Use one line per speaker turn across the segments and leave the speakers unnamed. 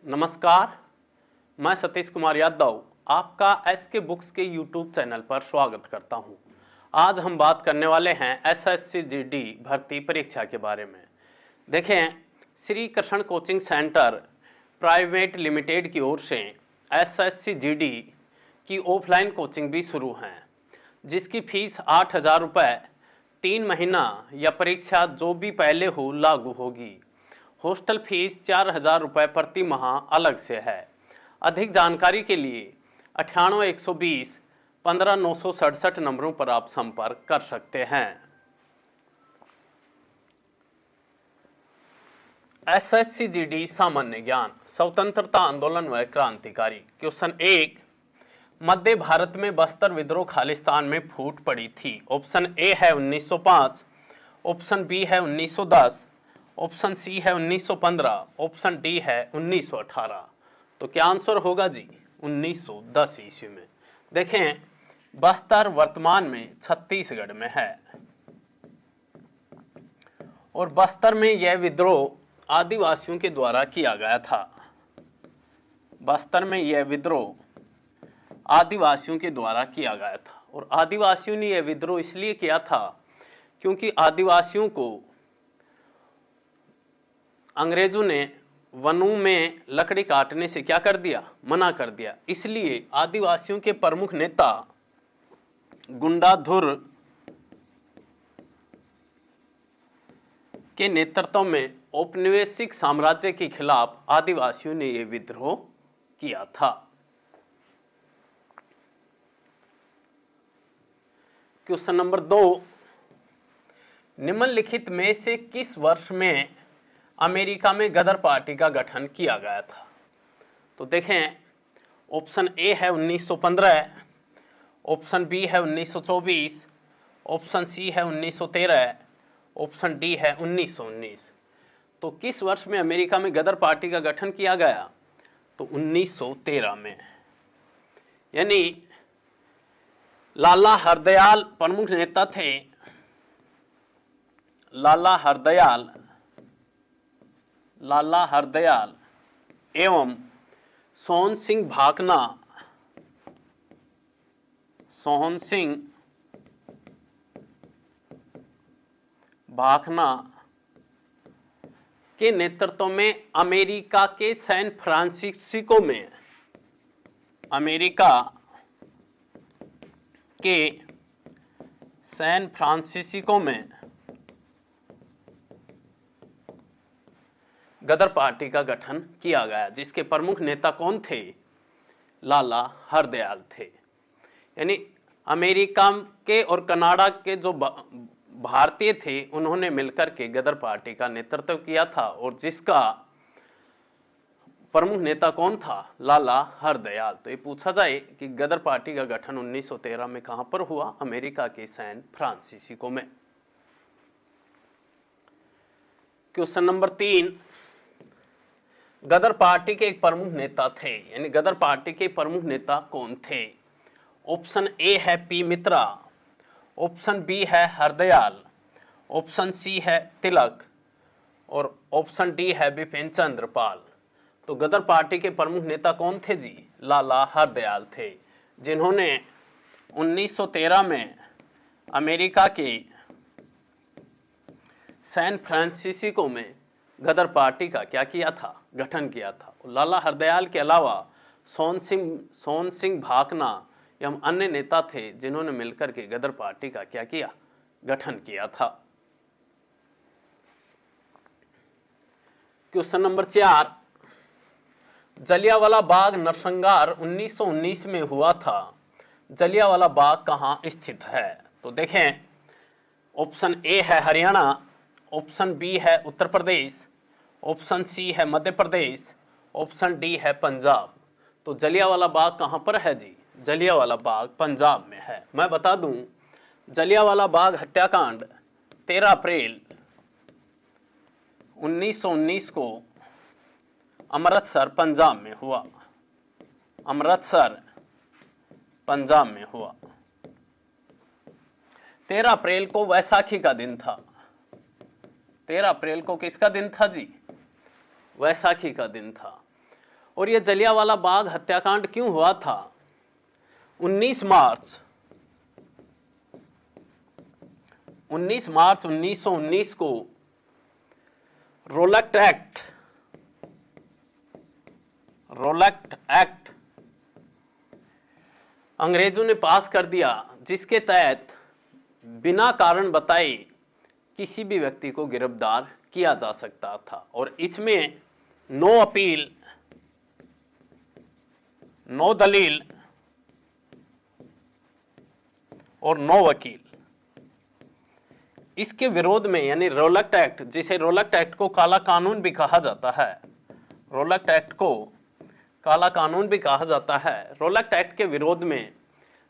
नमस्कार, मैं सतीश कुमार यादव आपका एसके बुक्स के यूट्यूब चैनल पर स्वागत करता हूं। आज हम बात करने वाले हैं एसएससी जीडी भर्ती परीक्षा के बारे में। देखें, Shri Krishna coaching centre private limited की ओर से एसएससी जीडी की ऑफलाइन कोचिंग भी शुरू है, जिसकी फीस 8,000 रुपये 3 महीना या परीक्षा जो भी पहले हो लागू होगी। हॉस्टल फीस 4,000 रुपये प्रति माह अलग से है। अधिक जानकारी के लिए 98 120 15 967 नंबरों पर आप संपर्क कर सकते हैं। एसएससी जीडी सामान्य ज्ञान, स्वतंत्रता आंदोलन व क्रांतिकारी। क्वेश्चन 1, मध्य भारत में बस्तर विद्रोह खालिस्तान में फूट पड़ी थी। ऑप्शन ए है 1905, ऑप्शन बी है 1910, ऑप्शन सी है 1915, ऑप्शन डी है 1918। तो क्या आंसर होगा जी? 1910 ईस्वी में। देखें, बस्तर वर्तमान में छत्तीसगढ़ में है और बस्तर में यह विद्रोह आदिवासियों के द्वारा किया गया था। बस्तर में यह विद्रोह आदिवासियों के द्वारा किया गया था और आदिवासियों ने यह विद्रोह इसलिए किया था क्योंकि आदिवासियों को अंग्रेजों ने वनों में लकड़ी काटने से क्या कर दिया? मना कर दिया। इसलिए आदिवासियों के प्रमुख नेता गुंडाधुर के नेतृत्व में औपनिवेशिक साम्राज्य के खिलाफ आदिवासियों ने यह विद्रोह किया था। क्वेश्चन नंबर 2, निम्नलिखित में से किस वर्ष में अमेरिका में गदर पार्टी का गठन किया गया था? तो देखें, ऑप्शन ए है 1915, ऑप्शन बी है 1924, ऑप्शन सी है 1913, ऑप्शन डी है 1919। तो किस वर्ष में अमेरिका में गदर पार्टी का गठन किया गया? तो 1913 में। यानी लाला हरदयाल प्रमुख नेता थे। लाला हरदयाल एवं सोहन सिंह भाकना के नेतृत्व में अमेरिका के सैन फ्रांसिस्को में गदर पार्टी का गठन किया गया, जिसके प्रमुख नेता कौन थे? लाला हरदयाल थे। यानी अमेरिका के और कनाडा के जो भारतीय थे उन्होंने मिलकर के गदर पार्टी का नेतृत्व किया था और जिसका प्रमुख नेता कौन था? लाला हरदयाल। तो ये पूछा जाए कि गदर पार्टी का गठन 1913 में कहां पर हुआ? अमेरिका के सैन फ्रांसिस्को में। क्वेश्चन नंबर 3, गदर पार्टी के एक प्रमुख नेता थे, यानी गदर पार्टी के प्रमुख नेता कौन थे? ऑप्शन ए है पी मित्रा, ऑप्शन बी है हरदयाल, ऑप्शन सी है तिलक और ऑप्शन डी है बिपिन चंद्र पाल। तो गदर पार्टी के प्रमुख नेता कौन थे जी? लाला हरदयाल थे, जिन्होंने 1913 में अमेरिका के सैन फ्रांसिस्को में गदर पार्टी का क्या किया था? गठन किया था। लाला हरदयाल के अलावा सोहन सिंह भाकना एवं अन्य नेता थे जिन्होंने मिलकर के गदर पार्टी का क्या किया? गठन किया था। क्वेश्चन नंबर 4, जलियांवाला बाग नरसंहार 1919 में हुआ था। जलियांवाला बाग कहां स्थित है? तो देखें, ऑप्शन ए है हरियाणा, ऑप्शन बी है उत्तर प्रदेश, ऑप्शन सी है मध्य प्रदेश, ऑप्शन डी है पंजाब। तो जलियांवाला बाग कहां पर है जी? जलियांवाला बाग पंजाब में है। मैं बता दूं, जलियांवाला बाग हत्याकांड 13 अप्रैल 1919 को अमृतसर पंजाब में हुआ। अमृतसर पंजाब में हुआ। 13 अप्रैल को वैसाखी का दिन था। 13 अप्रैल को किसका दिन था जी? वैसाखी का दिन था। और ये जलियांवाला बाग हत्याकांड क्यों हुआ था? 19 मार्च 1919 को रोलैक्ट एक्ट अंग्रेजों ने पास कर दिया, जिसके तहत बिना कारण बताए किसी भी व्यक्ति को गिरफ्तार किया जा सकता था। और इसमें नो अपील, नो दलील और नो वकील। इसके विरोध में यानी रोलैक्ट एक्ट, जिसे रोलैक्ट एक्ट को काला कानून भी कहा जाता है, रोलैक्ट एक्ट को काला कानून भी कहा जाता है, रोलैक्ट एक्ट के विरोध में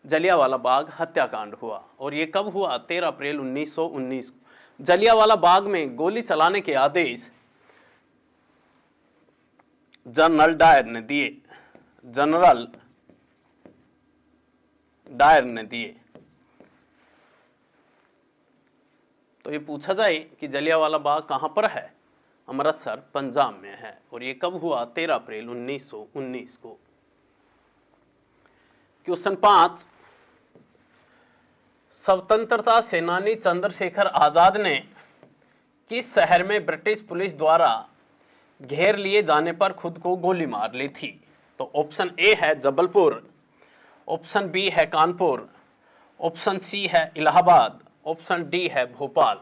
जलियांवाला बाग हत्याकांड हुआ। और ये कब हुआ? 13 अप्रैल 1919 को। जलियांवाला बाग में गोली चलाने के आदेश जनरल डायर ने दिए। तो ये पूछा जाए कि जलियांवाला बाग कहां पर है? अमृतसर, पंजाब में है। और ये कब हुआ? 13 अप्रैल 1919 को। क्वेश्चन 5, स्वतंत्रता सेनानी चंद्रशेखर आजाद ने किस शहर में ब्रिटिश पुलिस द्वारा घेर लिए जाने पर खुद को गोली मार ली थी? तो ऑप्शन ए है जबलपुर, ऑप्शन बी है कानपुर, ऑप्शन सी है इलाहाबाद, ऑप्शन डी है भोपाल।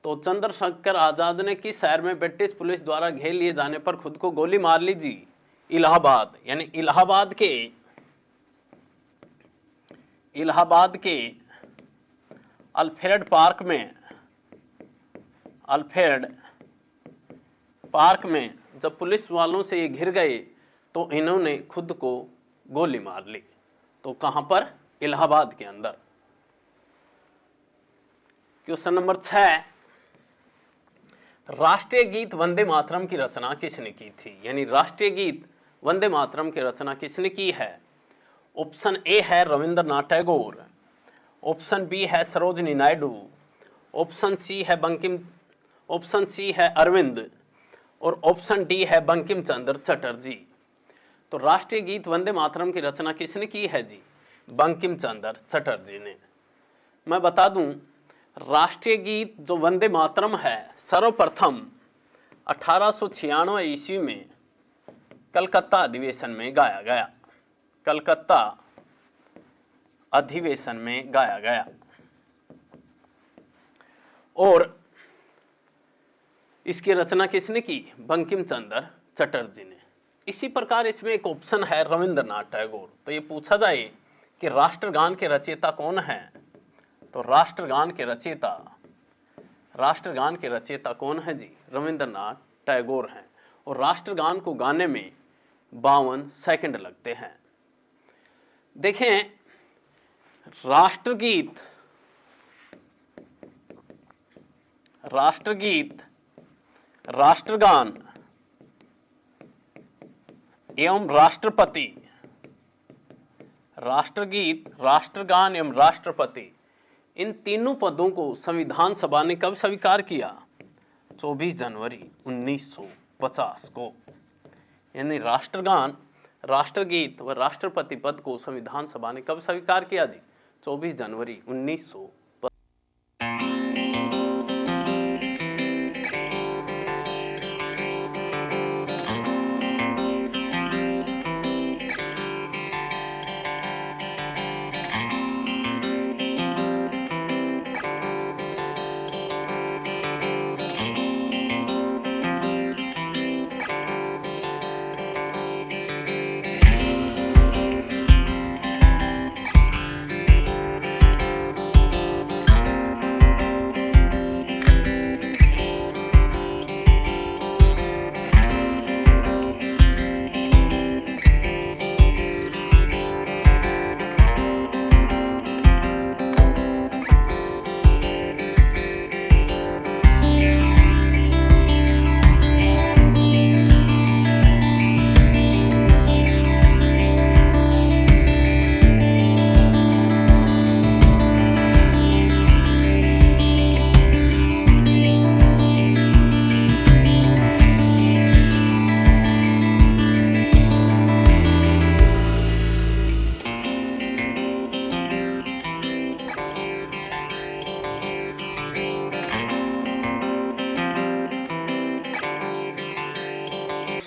तो चंद्रशेखर आजाद ने किस शहर में ब्रिटिश पुलिस द्वारा घेर लिए जाने पर खुद को गोली मार ली जी? इलाहाबाद। यानी इलाहाबाद के अल्फ्रेड पार्क में जब पुलिस वालों से ये घिर गए तो इन्होंने खुद को गोली मार ली। तो कहां पर? इलाहाबाद के अंदर। क्वेश्चन नंबर 6, राष्ट्रीय गीत वंदे मातरम की रचना किसने की थी? यानी राष्ट्रीय गीत वंदे मातरम की रचना किसने की है? ऑप्शन ए है रविंद्रनाथ टैगोर, ऑप्शन बी है सरोजिनी नायडू, ऑप्शन सी है अरविंद और ऑप्शन डी है बंकिम चंद्र चटर्जी। तो राष्ट्रीय गीत वंदे मातरम की रचना किसने की है जी? बंकिम चंद्र चटर्जी ने। मैं बता दूं, राष्ट्रीय गीत जो वंदे मातरम है सर्वप्रथम 1896 ईस्वी में कलकत्ता अधिवेशन में गाया गया। कलकत्ता अधिवेशन में गाया गया और इसकी रचना किसने की? बंकिम चंद्र चटर्जी ने। इसी प्रकार इसमें एक ऑप्शन है रविंद्रनाथ टैगोर। तो ये पूछा जाए कि राष्ट्रगान के रचयिता कौन है? तो राष्ट्रगान के रचयिता कौन है जी? रविंद्रनाथ टैगोर हैं। और राष्ट्रगान को गाने में 52 सेकंड लगते हैं। देखें, राष्ट्रगीत, राष्ट्रगान एवं राष्ट्रपति, राष्ट्रगीत, राष्ट्रगान एवं राष्ट्रपति, इन तीनों पदों को संविधान सभा ने कब स्वीकार किया? 24 जनवरी 1950 को। यानी राष्ट्रगान, राष्ट्रगीत व राष्ट्रपति पद को संविधान सभा ने कब स्वीकार किया जी? 24 जनवरी 1950।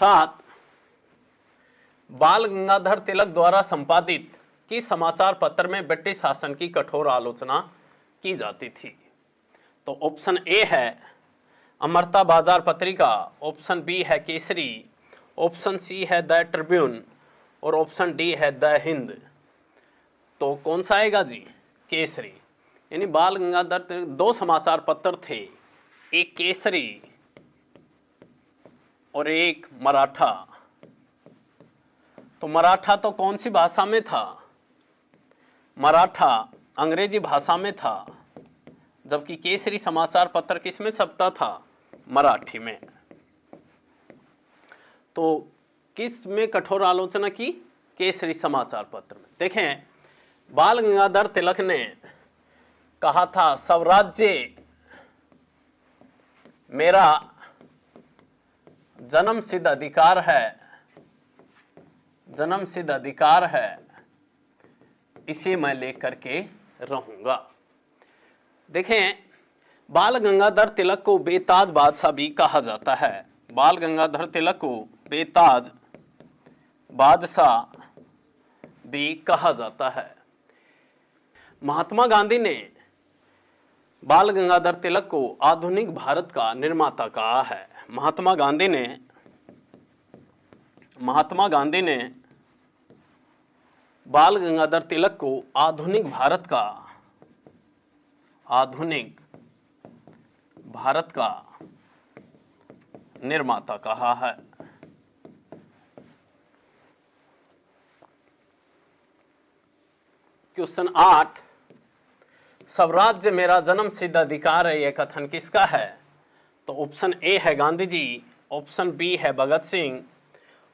7 बाल गंगाधर तिलक द्वारा संपादित किस समाचार पत्र में ब्रिटिश शासन की कठोर आलोचना की जाती थी? तो ऑप्शन ए है अमरता बाजार पत्रिका, ऑप्शन बी है केसरी, ऑप्शन सी है द ट्रिब्यून और ऑप्शन डी है द हिंद। तो कौन सा आएगा जी? केसरी। यानी बाल गंगाधर तिलक 2 समाचार पत्र थे, एक केसरी और एक मराठा। तो मराठा तो कौन सी भाषा में था? मराठा अंग्रेजी भाषा में था, जबकि केसरी समाचार पत्र किस में छपता था? मराठी में। तो किस में कठोर आलोचना की? केसरी समाचार पत्र में। देखें, बाल गंगाधर तिलक ने कहा था स्वराज्य मेरा जन्मसिद्ध अधिकार है, जन्मसिद्ध अधिकार है, इसे मैं लेकर के रहूंगा। देखें, बाल गंगाधर तिलक को बेताज बादशाह भी कहा जाता है। बाल गंगाधर तिलक को बेताज बादशाह भी कहा जाता है। महात्मा गांधी ने बाल गंगाधर तिलक को आधुनिक भारत का निर्माता कहा है। महात्मा गांधी ने बाल गंगाधर तिलक को आधुनिक भारत का निर्माता कहा है। क्वेश्चन 8 स्वराज्य मेरा जन्मसिद्ध अधिकार है, यह कथन किसका है? तो ऑप्शन ए है गांधी जी, ऑप्शन बी है भगत सिंह,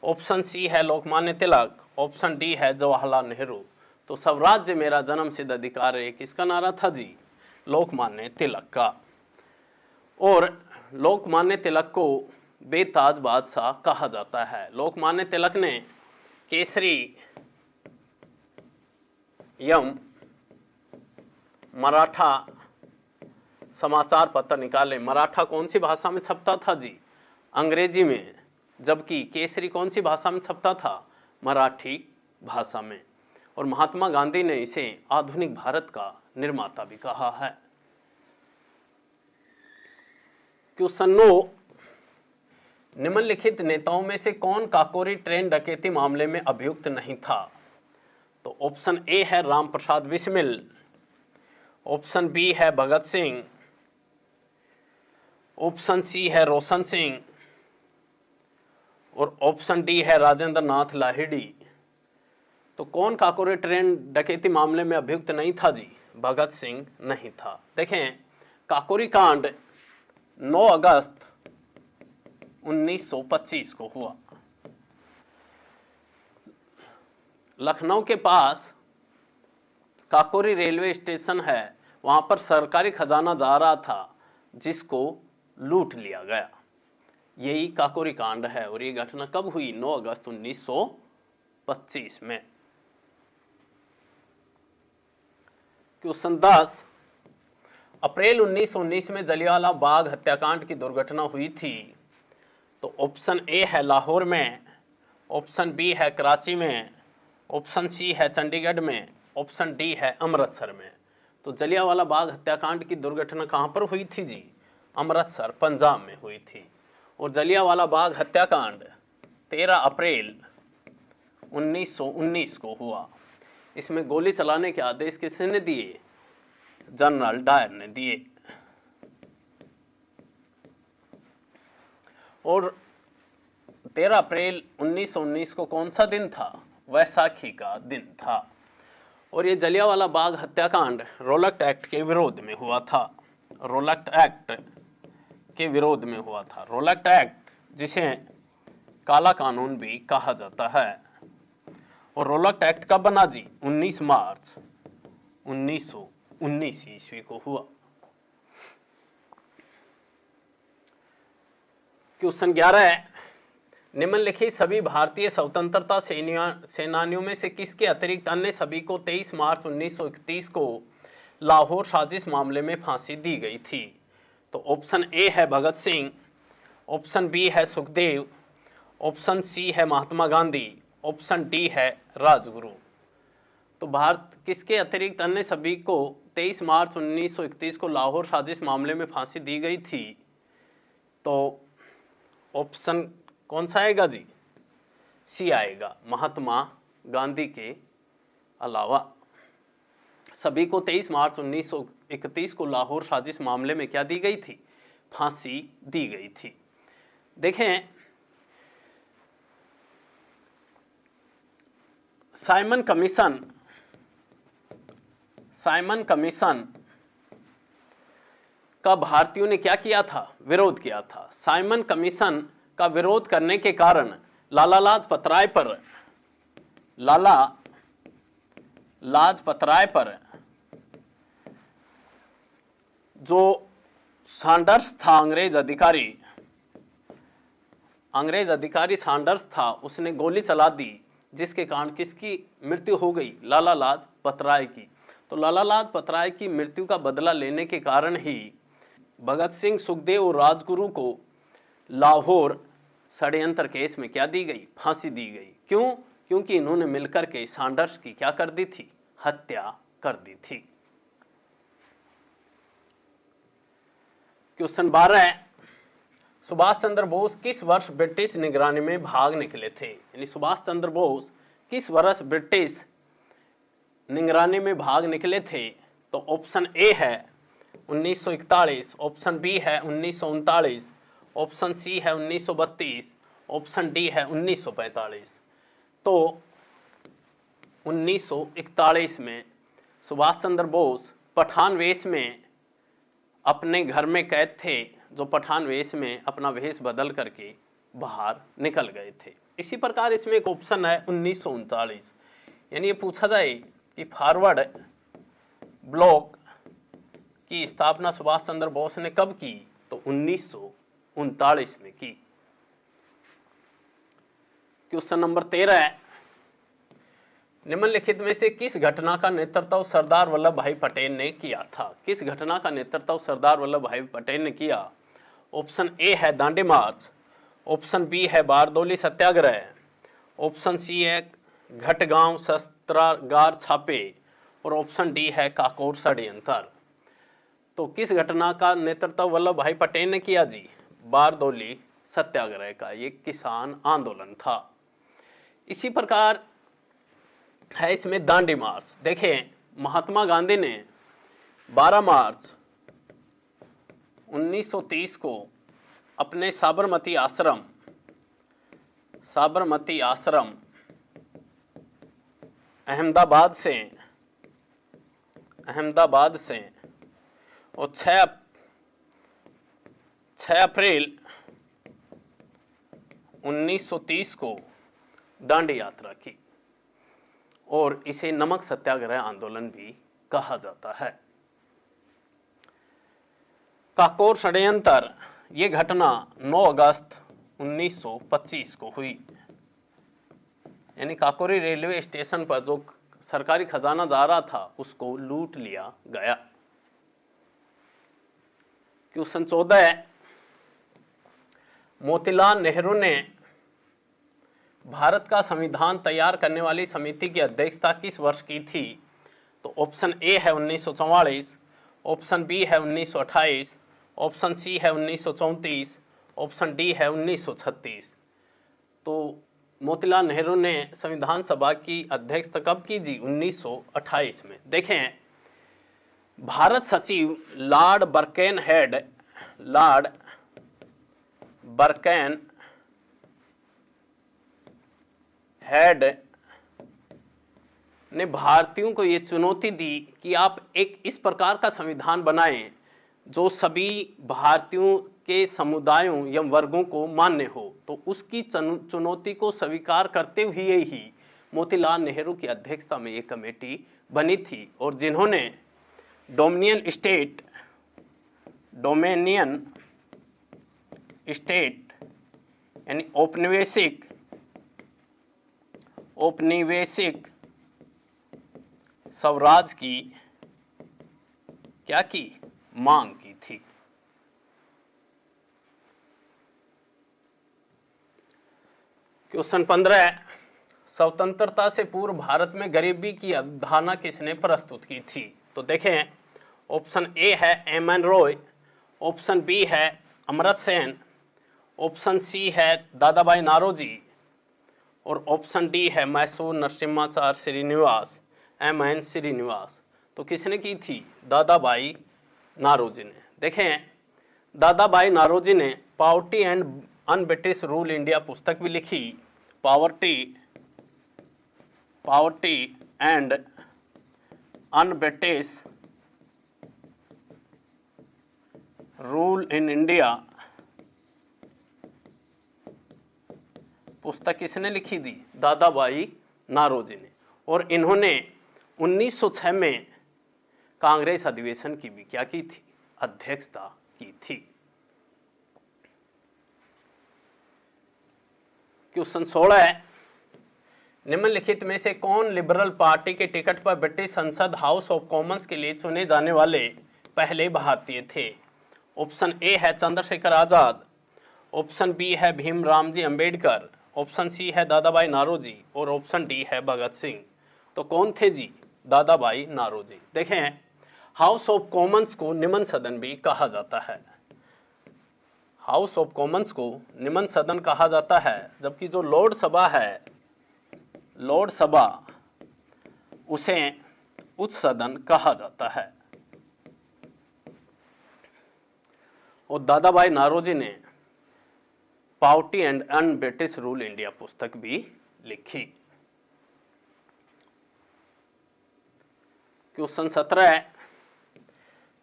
ऑप्शन सी है लोकमान्य तिलक, ऑप्शन डी है जवाहरलाल नेहरू। तो स्वराज्य मेरा जन्मसिद्ध अधिकार है, किसका नारा था जी? लोकमान्य तिलक का। और लोकमान्य तिलक को बेताज बादशाह कहा जाता है। लोकमान्य तिलक ने केसरी यम मराठा समाचार पत्र निकाले। मराठा कौन सी भाषा में छपता था जी? अंग्रेजी में। जबकि केसरी कौन सी भाषा में छपता था? मराठी भाषा में। और महात्मा गांधी ने इसे आधुनिक भारत का निर्माता भी कहा है। क्वेश्चन 9 निम्नलिखित नेताओं में से कौन काकोरी ट्रेन डकैती मामले में अभियुक्त नहीं था? तो ऑप्शन ए है रामप्रसाद बिस्मिल, ऑप्शन बी है भगत सिंह, ऑप्शन सी है रोशन सिंह और ऑप्शन डी है राजेंद्र नाथ लाहिड़ी। तो कौन काकोरी ट्रेन डकैती मामले में अभियुक्त नहीं था जी? भगत सिंह नहीं था। देखें, काकोरी कांड 9 अगस्त 1925 को हुआ। लखनऊ के पास काकोरी रेलवे स्टेशन है, वहां पर सरकारी खजाना जा रहा था जिसको लूट लिया गया। यही काकोरी कांड है। और ये घटना कब हुई? 9 अगस्त 1925 में। क्वेश्चन 10 अप्रैल 1919 में जलियांवाला बाग हत्याकांड की दुर्घटना हुई थी। तो ऑप्शन ए है लाहौर में, ऑप्शन बी है कराची में, ऑप्शन सी है चंडीगढ़ में, ऑप्शन डी है अमृतसर में। तो जलियांवाला बाग हत्याकांड की दुर्घटना कहां पर हुई थी जी? अमृतसर, पंजाब में हुई थी। और जलियांवाला बाग हत्याकांड 13 अप्रैल 1919 को हुआ। इसमें गोली चलाने के आदेश किसने दिए? जनरल डायर ने दिए। और 13 अप्रैल 1919 को कौन सा दिन था? वैसाखी का दिन था। और ये जलियांवाला बाग हत्याकांड रोलक एक्ट के विरोध में हुआ था। रोलक एक्ट के विरोध में हुआ था। रोलक एक्ट जिसे काला कानून भी कहा जाता है। और रोलक एक्ट कब बना जी? 19 मार्च 1919 ईस्वी को हुआ। क्वेश्चन 11 है निम्नलिखित सभी भारतीय स्वतंत्रता सेनानियों में से किसके अतिरिक्त अन्य सभी को 23 मार्च 1931 को लाहौर साजिश मामले में फांसी दी गई थी? तो ऑप्शन ए है भगत सिंह, ऑप्शन बी है सुखदेव, ऑप्शन सी है महात्मा गांधी, ऑप्शन डी है राजगुरु। तो भारत किसके अतिरिक्त अन्य सभी को 23 मार्च 1931 को लाहौर साजिश मामले में फांसी दी गई थी? तो ऑप्शन कौन सा आएगा जी? सी आएगा, महात्मा गांधी के अलावा सभी को 23 मार्च 1931 को लाहौर साजिश मामले में क्या दी गई थी? फांसी दी गई थी। देखें, साइमन कमीशन का भारतीयों ने क्या किया था? विरोध किया था। साइमन कमीशन का विरोध करने के कारण लाला लाजपत राय पर जो सैंडर्स था, अंग्रेज अधिकारी सैंडर्स था, उसने गोली चला दी, जिसके कारण किसकी मृत्यु हो गई? लाला लाजपत राय की। तो लाला लाजपत राय की मृत्यु का बदला लेने के कारण ही भगत सिंह, सुखदेव और राजगुरु को लाहौर षड्यंत्र केस में क्या दी गई? फांसी दी गई। क्यों? क्योंकि इन्होंने मिलकर के सैंडर्स की क्या कर दी थी? हत्या कर दी थी। क्वेश्चन 12, सुभाष चंद्र बोस किस वर्ष ब्रिटिश निगरानी में भाग निकले थे? यानी सुभाष चंद्र बोस किस वर्ष ब्रिटिश निगरानी में भाग निकले थे? तो ऑप्शन ए है 1941, ऑप्शन बी है 1939, ऑप्शन सी है 1932, ऑप्शन डी है 1945। तो 1941 में सुभाष चंद्र बोस पठान वेश में अपने घर में कैद थे, जो पठान वेश में अपना वेश बदल करके बाहर निकल गए थे। इसी प्रकार इसमें एक ऑप्शन है 1939। यानी ये पूछा जाए कि फॉरवर्ड ब्लॉक की स्थापना सुभाष चंद्र बोस ने कब की? तो 1939 में की। क्वेश्चन नंबर 13, निम्नलिखित में से किस घटना का नेतृत्व सरदार वल्लभ भाई पटेल ने किया था? किस घटना का नेतृत्व सरदार वल्लभ भाई पटेल ने किया? ऑप्शन ए है दांडी मार्च, ऑप्शन बी है बारदौली सत्याग्रह, ऑप्शन सी है घटगांव शस्त्रागार छापे, और ऑप्शन डी है काकोर षड्यंत्र। तो किस घटना का नेतृत्व वल्लभ भाई पटेल ने किया जी? बारदौली सत्याग्रह का। ये किसान आंदोलन था। इसी प्रकार है इसमें दांडी मार्च। देखें, महात्मा गांधी ने 12 मार्च 1930 को अपने साबरमती आश्रम अहमदाबाद से और 6 अप्रैल 1930 को दांडी यात्रा की, और इसे नमक सत्याग्रह आंदोलन भी कहा जाता है। काकोर षड्यंत्र ये घटना 9 अगस्त 1925 को हुई। यानी काकोरी रेलवे स्टेशन पर जो सरकारी खजाना जा रहा था उसको लूट लिया गया। क्वेश्चन 14, मोतीलाल नेहरू ने भारत का संविधान तैयार करने वाली समिति की अध्यक्षता किस वर्ष की थी? तो ऑप्शन ए है 1944, ऑप्शन बी है 1928, ऑप्शन सी है 1934, ऑप्शन डी है 1936। तो मोतीलाल नेहरू ने संविधान सभा की अध्यक्षता कब की जी? 1928 में। देखें, भारत सचिव लॉर्ड बर्कन हेड ने भारतीयों को ये चुनौती दी कि आप एक इस प्रकार का संविधान बनाएं जो सभी भारतीयों के समुदायों या वर्गों को मान्य हो। तो उसकी चुनौती को स्वीकार करते हुए ही मोतीलाल नेहरू की अध्यक्षता में एक कमेटी बनी थी, और जिन्होंने डोमिनियन स्टेट यानी औपनिवेशिक स्वराज की क्या की? मांग की थी। क्वेश्चन 15, स्वतंत्रता से पूर्व भारत में गरीबी की अवधारणा किसने प्रस्तुत की थी? तो देखें, ऑप्शन ए है M N Roy, option B है अमर्त्य सेन, ऑप्शन सी है दादाभाई नारोजी और ऑप्शन डी है मैसूर नरसिम्हाचार्य श्रीनिवास, एम एन श्रीनिवास। तो किसने की थी? दादाभाई नारोजी ने। देखें, दादाभाई नारोजी ने poverty and un British rule India पुस्तक भी लिखी। Poverty and un British rule in India पुस्तक किसने लिखी थी? दादाभाई नारोजी ने। और इन्होंने 1906 में कांग्रेस अधिवेशन की भी क्या की थी? अध्यक्षता की थी। क्वेश्चन 16, निम्नलिखित में से कौन लिबरल पार्टी के टिकट पर ब्रिटिश संसद हाउस ऑफ कॉमन्स के लिए चुने जाने वाले पहले भारतीय थे? ऑप्शन ए है चंद्रशेखर आजाद, ऑप्शन बी है भीमराव जी अंबेडकर, ऑप्शन सी है दादाभाई नारोजी और ऑप्शन डी है भगत सिंह। तो कौन थे जी? दादाभाई नारोजी। देखें, हाउस ऑफ कॉमन्स को निम्न सदन भी कहा जाता है। हाउस ऑफ कॉमन्स को निम्न सदन कहा जाता है, जबकि जो लोक सभा है, लोक सभा, उसे उच्च सदन कहा जाता है। और दादाभाई नारोजी ने poverty and un British rule India पुस्तक भी लिखी। क्वेश्चन 17,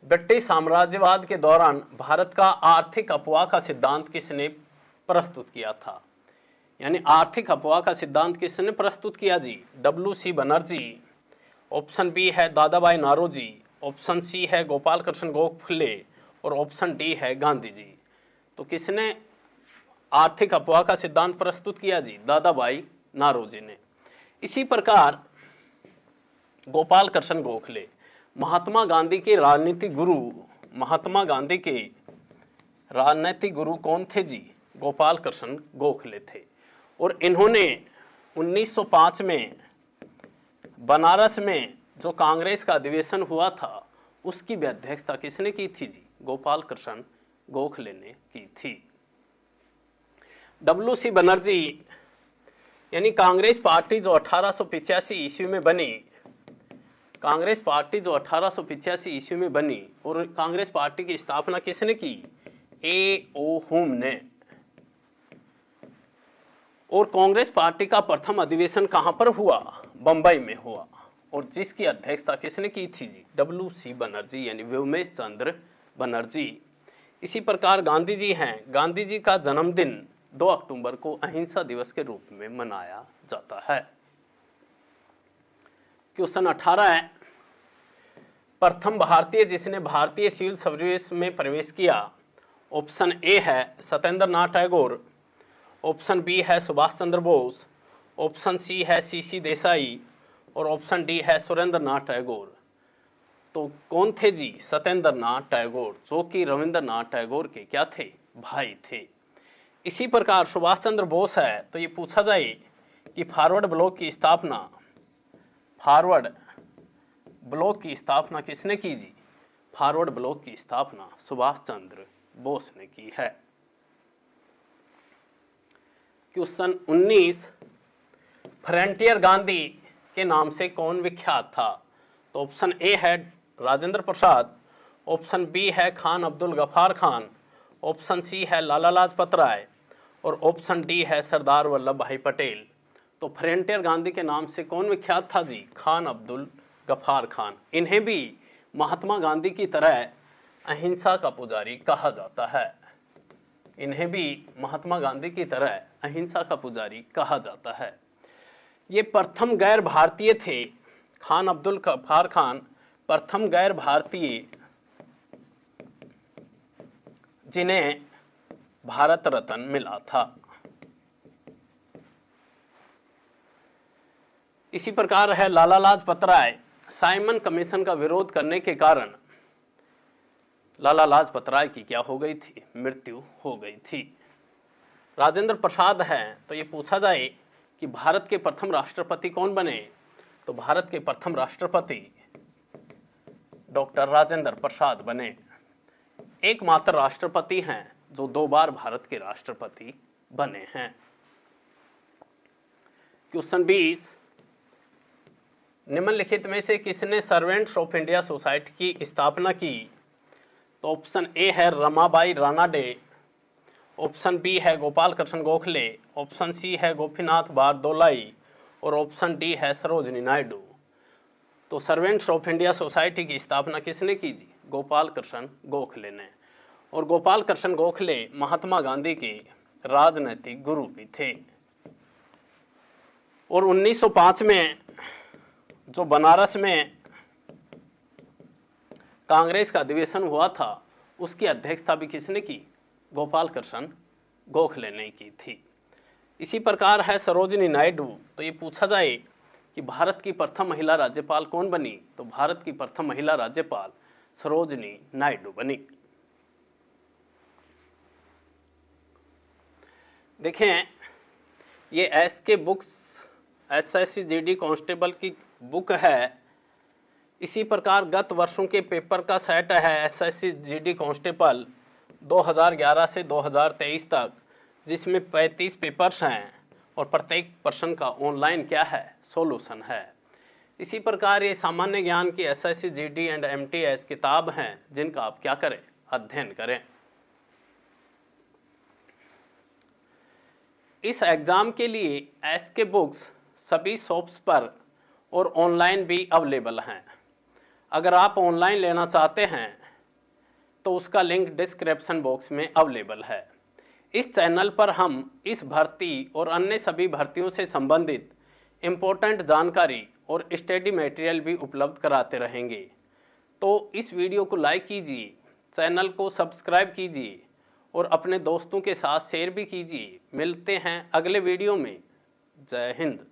ब्रिटिश साम्राज्यवाद के दौरान भारत का आर्थिक अपवाह का सिद्धांत किसने प्रस्तुत किया था? यानी आर्थिक अपवाह का सिद्धांत किसने प्रस्तुत किया जी? W.C. बनर्जी, ऑप्शन बी है दादाभाई नारोजी, ऑप्शन सी है गोपाल कृष्ण गोखले और ऑप्शन डी है गांधी जी। तो किसने आर्थिक अपवाह का सिद्धांत प्रस्तुत किया जी? दादाभाई नारोजी ने। इसी प्रकार गोपाल कृष्ण गोखले महात्मा गांधी के राजनीतिक गुरु, महात्मा गांधी के राजनीतिक गुरु कौन थे जी? गोपाल कृष्ण गोखले थे। और इन्होंने 1905 में बनारस में जो कांग्रेस का अधिवेशन हुआ था, उसकी भी अध्यक्षता किसने की थी जी? गोपाल कृष्ण गोखले ने की थी। W.C. बनर्जी यानी कांग्रेस पार्टी जो 1885 ईस्वी में बनी, कांग्रेस पार्टी जो 1885 ईस्वी में बनी, और कांग्रेस पार्टी की स्थापना किसने की? A.O. हुम ने। और कांग्रेस पार्टी का प्रथम अधिवेशन कहां पर हुआ? बंबई में हुआ। और जिसकी अध्यक्षता किसने की थी जी? W.C. बनर्जी यानी व्योमेश चंद्र बनर्जी। इसी प्रकार गांधी जी हैं, गांधी जी का जन्मदिन 2 अक्टूबर को अहिंसा दिवस के रूप में मनाया जाता है। क्वेश्चन 18 है, प्रथम भारतीय जिसने भारतीय सिविल सर्विस में प्रवेश किया? ऑप्शन ए है सत्येंद्र नाथ टैगोर, ऑप्शन बी है सुभाष चंद्र बोस, ऑप्शन सी है सीसी देसाई और ऑप्शन डी है सुरेंद्र नाथ टैगोर। तो कौन थे जी? सत्येंद्र नाथ टैगोर, जो कि रविंद्रनाथ टैगोर के क्या थे? भाई थे। इसी प्रकार सुभाष चंद्र बोस है, तो ये पूछा जाए कि फॉरवर्ड ब्लॉक की स्थापना, फॉरवर्ड ब्लॉक की स्थापना किसने की जी? फॉरवर्ड ब्लॉक की स्थापना सुभाष चंद्र बोस ने की है। क्वेश्चन 19, फ्रंटियर गांधी के नाम से कौन विख्यात था? तो ऑप्शन ए है राजेंद्र प्रसाद, ऑप्शन बी है खान अब्दुल गफ्फार खान, ऑप्शन सी है लाला लाजपत राय और ऑप्शन डी है सरदार वल्लभ भाई पटेल। तो फ्रंटियर गांधी के नाम से कौन विख्यात था जी? खान अब्दुल गफ्फार खान। इन्हें भी महात्मा गांधी की तरह अहिंसा का पुजारी कहा जाता है। इन्हें भी महात्मा गांधी की तरह अहिंसा का पुजारी कहा जाता है। ये प्रथम गैर भारतीय थे, खान अब्दुल गफ्फार खान प्रथम गैर भारतीय जिन्हें भारत रत्न मिला था। इसी प्रकार है लाला लाजपत राय। साइमन कमीशन का विरोध करने के कारण लाला लाजपत राय की क्या हो गई थी? मृत्यु हो गई थी। राजेंद्र प्रसाद हैं, तो ये पूछा जाए कि भारत के प्रथम राष्ट्रपति कौन बने, तो भारत के प्रथम राष्ट्रपति डॉक्टर राजेंद्र प्रसाद बने। एकमात्र राष्ट्रपति हैं जो 2 बार भारत के राष्ट्रपति बने हैं। क्वेश्चन 20, निम्नलिखित में से किसने सर्वेंट्स ऑफ इंडिया सोसाइटी की स्थापना की, तो ऑप्शन ए है रमाबाई रानाडे, ऑप्शन बी है गोपाल कृष्ण गोखले, ऑप्शन सी है गोपीनाथ बारदोलाई और ऑप्शन डी है सरोजिनी नायडू। तो सर्वेंट्स ऑफ इंडिया सोसाइटी की स्थापना किसने की जी, गोपाल कृष्ण गोखले ने। और गोपाल कृष्ण गोखले महात्मा गांधी के राजनैतिक गुरु भी थे। और 1905 में जो बनारस में कांग्रेस का अधिवेशन हुआ था, उसकी अध्यक्षता भी किसने की, गोपाल कृष्ण गोखले ने की थी। इसी प्रकार है सरोजिनी नायडू, तो ये पूछा जाए कि भारत की प्रथम महिला राज्यपाल कौन बनी, तो भारत की प्रथम महिला राज्यपाल सरोजिनी नायडू बनी। देखें, ये SK books SSC GD constable की बुक है। इसी प्रकार गत वर्षों के पेपर का सेट है एसएससी जीडी कांस्टेबल 2011 से 2023 तक, जिसमें 35 पेपर्स हैं और प्रत्येक प्रश्न का ऑनलाइन क्या है, सॉल्यूशन है। इसी प्रकार ये सामान्य ज्ञान की एसएससी जीडी एंड एमटीएस किताब हैं, जिनका आप क्या करें, अध्ययन करें। इस एग्जाम के लिए एसके बुक्स सभी शॉप्स पर और ऑनलाइन भी अवेलेबल हैं। अगर आप ऑनलाइन लेना चाहते हैं तो उसका लिंक डिस्क्रिप्शन बॉक्स में अवेलेबल है। इस चैनल पर हम इस भर्ती और अन्य सभी भर्तियों से संबंधित इम्पोर्टेंट जानकारी और स्टडी मटेरियल भी उपलब्ध कराते रहेंगे। तो इस वीडियो को लाइक कीजिए, चैनल को सब्सक्राइब कीजिए और अपने दोस्तों के साथ शेयर भी कीजिए। मिलते हैं अगले वीडियो में। जय हिंद।